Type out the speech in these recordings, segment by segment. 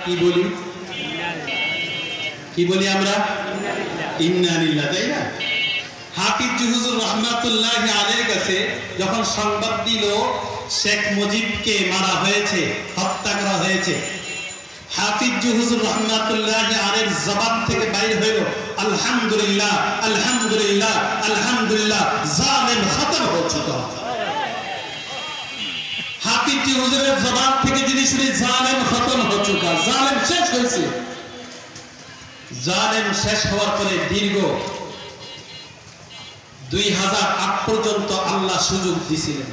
কি বলি কি বলি আমরা ইন্না লিল্লাহি, তাই না? হাফিজ হুজুর রহমাতুল্লাহি আলাইহির কাছে যখন সংবাদ দিল শেখ মুজিবকে মারা হয়েছে, হত্যা করা হয়েছে, হাফিজ হুজুর রহমাতুল্লাহি আলাইহির জবান থেকে বাইর হইল আলহামদুলিল্লাহ আলহামদুলিল্লাহ আলহামদুলিল্লাহ, জালেম খতম হয়ে চুকা। হাফিজ হুজুরের জবান থেকে যদি শুনি জালেম খতম হয়ে চুকা, জালেম শেষ হয়েছে। জালেম শেষ হওয়ার পরে দীর্ঘ 2008 পর্যন্ত আল্লাহ সুযোগ দিয়েছিলেন।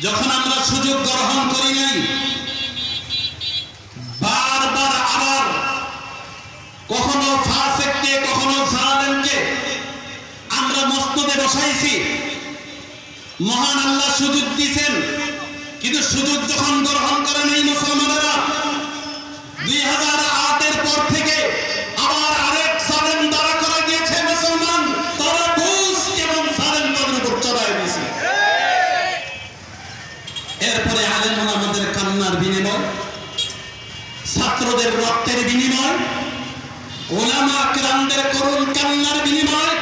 যখন আমরা সুযোগ গ্রহণ করি নাই, বারবার আবার কখনো ফাসিককে কখনো জালেমকে আমরা মসনদে বসাইছি। মহান আল্লাহ সুযোগ দিয়েছেন, কিন্তু সুযোগ যখন গ্রহণ করে নাই মুসলমানেরা, 2008 এর পর থেকে আবার আরেক জালেম দ্বারা করা গিয়েছে মুসলমান, তারা বুঝ কেমন জালেম তাদের উপর চড়াই দিয়েছে। এরপরে আলেম ওলামাদের কান্নার বিনিময়, ছাত্রদের রক্তের বিনিময়, ওলামা কিরামদের করুণ কান্নার বিনিময়,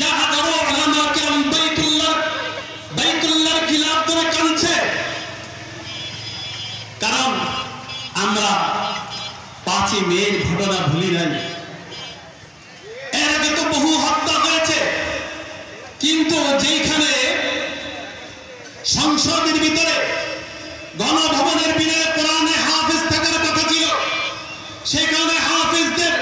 যাহা করো ওলামা কিরাম বাইতুল্লাহ খিলাফ ধরে কাঁদছে। কারণ আমরা 5ই মের ঘটনা ভুলি নাই। এর আগে তো বহু হত্যা হয়েছে, কিন্তু যেখানে সংসদের ভিতরে গণভবনের ভিতরে কোরআনে হাফেজ থাকার কথা ছিল, সেখানে হাফেজদের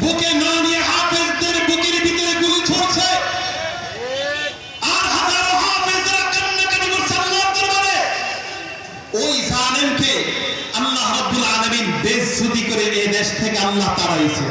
বুকে না নিয়ে হাফেজদের বুকের ভিতরে গুলি ছড়ছে, আর হাজারো হাফেজরা কান্নাকাটি করছে আল্লাহর দরবারে। ওই জালেমকে আল্লাহ রাব্বুল আলামিন বেইজ্জতি করে এই দেশ থেকে আল্লাহ তাড়াইছে।